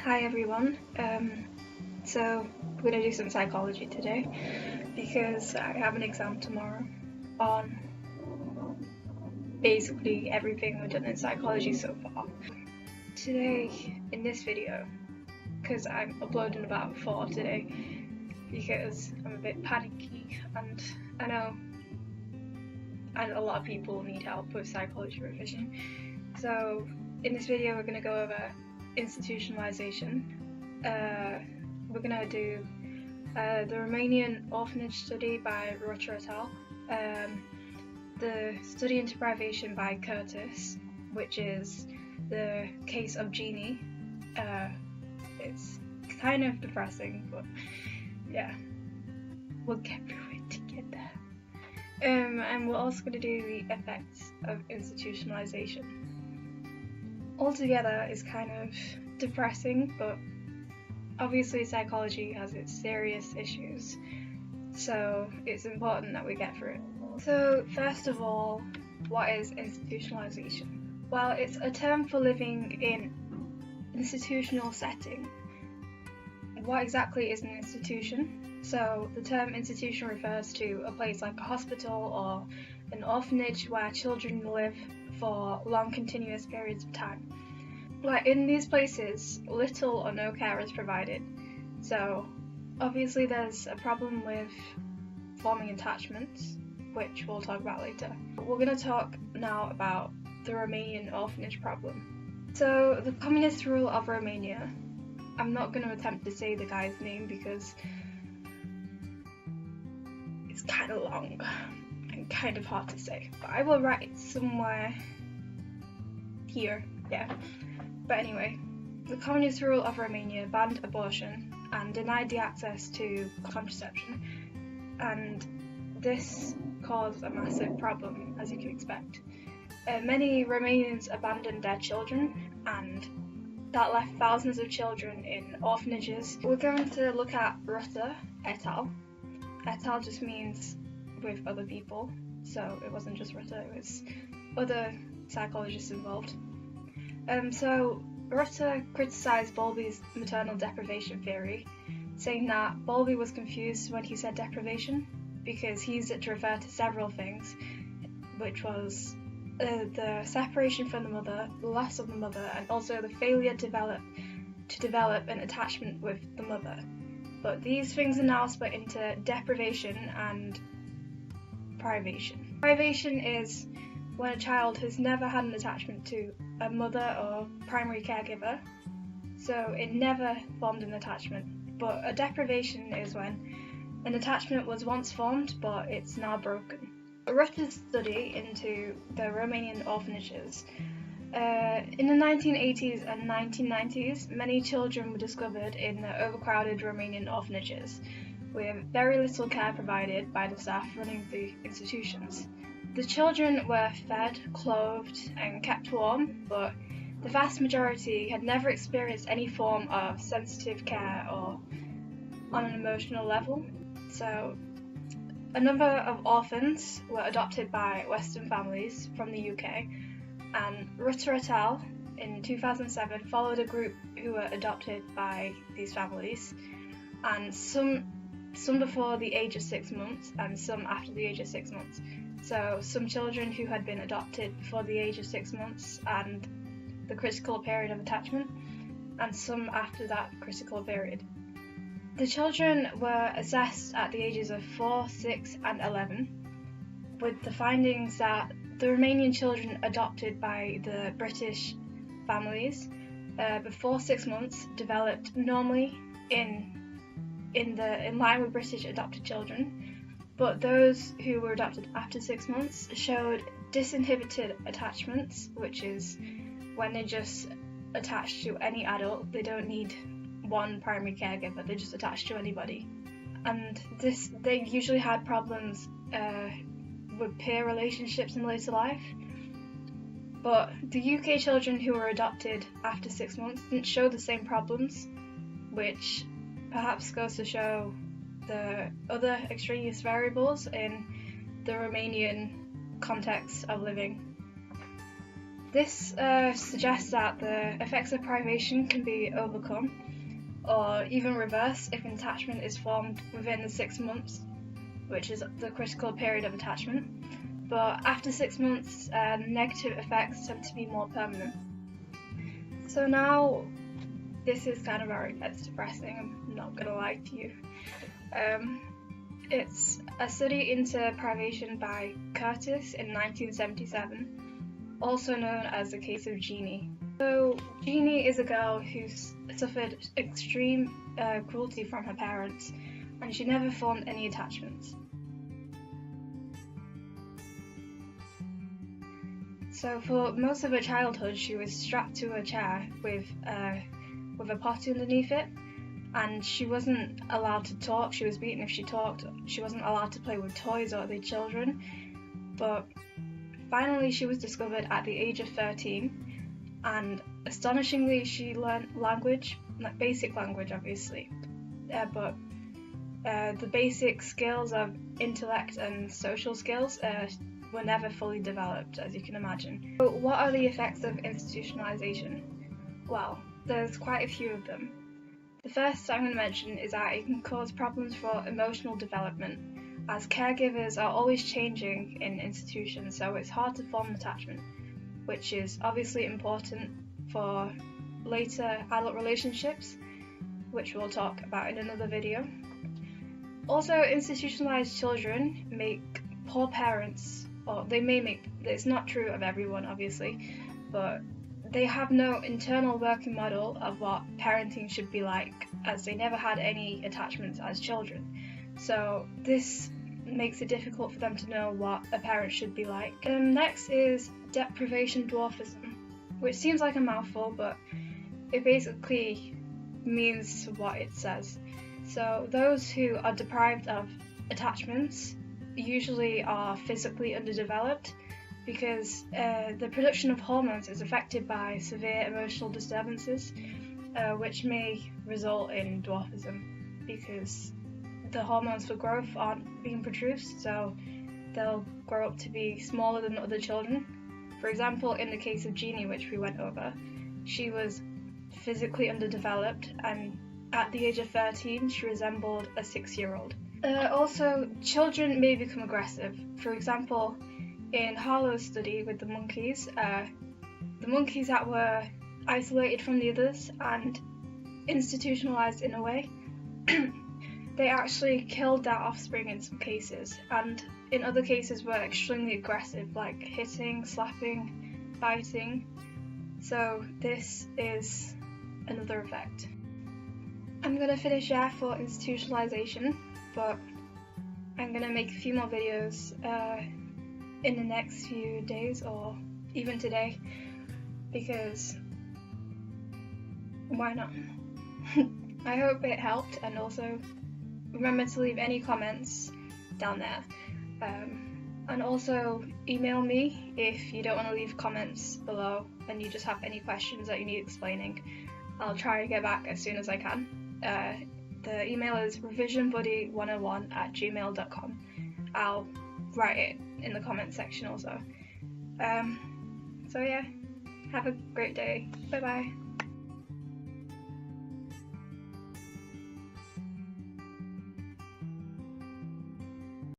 Hi everyone, so we're going to do some psychology today because I have an exam tomorrow on basically everything we've done in psychology so far. Today, in this video, because I'm uploading about 4 today because I'm a bit panicky and I know a lot of people need help with psychology revision. So in this video we're going to go over institutionalization. We're going to do the Romanian orphanage study by Rutter et al., the study into privation by Curtis, which is the case of Jeannie. It's kind of depressing, but yeah, we'll get through it together. And we're also going to do the effects of institutionalization. Altogether is kind of depressing, but obviously psychology has its serious issues, so it's important that we get through it. So first of all, what is institutionalization? Well, it's a term for living in institutional setting. What exactly is an institution? So the term institution refers to a place like a hospital or an orphanage where children live for long continuous periods of time. Like in these places, little or no care is provided. So obviously there's a problem with forming attachments, which we'll talk about later. We're going to talk now about the Romanian orphanage problem. So the communist rule of Romania, I'm not going to attempt to say the guy's name because it's kind of long and kind of hard to say, but I will write somewhere here, yeah. But anyway, the communist rule of Romania banned abortion and denied the access to contraception, and this caused a massive problem, as you can expect. Many Romanians abandoned their children, and that left thousands of children in orphanages. We're going to look at Rutter et al. Et al just means with other people, so it wasn't just Rutter, it was other psychologists involved. So Rutter criticised Bowlby's maternal deprivation theory, saying that Bowlby was confused when he said deprivation because he used it to refer to several things, which was the separation from the mother, the loss of the mother, and also the failure to develop an attachment with the mother. But these things are now split into deprivation and privation. Privation is when a child has never had an attachment to a mother or primary caregiver, so it never formed an attachment. But a deprivation is when an attachment was once formed but it's now broken. Rutter's study into the Romanian orphanages. In the 1980s and 1990s, many children were discovered in the overcrowded Romanian orphanages, with very little care provided by the staff running the institutions. The children were fed, clothed, and kept warm, but the vast majority had never experienced any form of sensitive care or on an emotional level. So, a number of orphans were adopted by Western families from the UK, and Rutter et al. In 2007 followed a group who were adopted by these families, and some before the age of 6 months and some after the age of 6 months. So some children who had been adopted before the age of 6 months and the critical period of attachment, and some after that critical period. The children were assessed at the ages of 4, 6 and 11, with the findings that the Romanian children adopted by the British families before 6 months developed normally in line with British adopted children, but those who were adopted after 6 months showed disinhibited attachments, which is when they just attach to any adult. They don't need one primary caregiver, they just attach to anybody. And they usually had problems with peer relationships in later life. But the UK children who were adopted after 6 months didn't show the same problems, which perhaps goes to show the other extraneous variables in the Romanian context of living. This suggests that the effects of privation can be overcome or even reversed if an attachment is formed within the 6 months, which is the critical period of attachment. But after 6 months, negative effects tend to be more permanent. So now, this is kind of where it gets depressing, I'm not gonna lie to you. It's a study into privation by Curtis in 1977, also known as the case of Jeannie. So Jeannie is a girl who's suffered extreme cruelty from her parents, and she never formed any attachments. So for most of her childhood, she was strapped to a chair with a potty underneath it, and she wasn't allowed to talk. She was beaten if she talked. She wasn't allowed to play with toys or other children. But finally, she was discovered at the age of 13, and astonishingly, she learned language, like basic language, obviously, but the basic skills of intellect and social skills were never fully developed, as you can imagine. So what are the effects of institutionalisation? Well, there's quite a few of them. The first I'm going to mention is that it can cause problems for emotional development, as caregivers are always changing in institutions, so it's hard to form attachment, which is obviously important for later adult relationships, which we'll talk about in another video. Also, institutionalised children make poor parents, or they may make, it's not true of everyone obviously, but they have no internal working model of what parenting should be like, as they never had any attachments as children. So this makes it difficult for them to know what a parent should be like. Next is deprivation dwarfism, which seems like a mouthful, but it basically means what it says. So those who are deprived of attachments usually are physically underdeveloped, because the production of hormones is affected by severe emotional disturbances, which may result in dwarfism, because the hormones for growth aren't being produced, so they'll grow up to be smaller than other children. For example, in the case of Jeannie, which we went over, she was physically underdeveloped, and at the age of 13 she resembled a 6-year-old. Also, children may become aggressive. For example, in Harlow's study with the monkeys that were isolated from the others and institutionalized in a way, they actually killed their offspring in some cases, and in other cases were extremely aggressive, like hitting, slapping, biting. So this is another effect. I'm going to finish here for institutionalization, but I'm going to make a few more videos in the next few days, or even today, because why not? I hope it helped, and also remember to leave any comments down there, and also email me if you don't want to leave comments below and you just have any questions that you need explaining. I'll try to get back as soon as I can. The email is revisionbuddy101@gmail.com. I'll write it in the comment section also. So yeah, have a great day. Bye bye.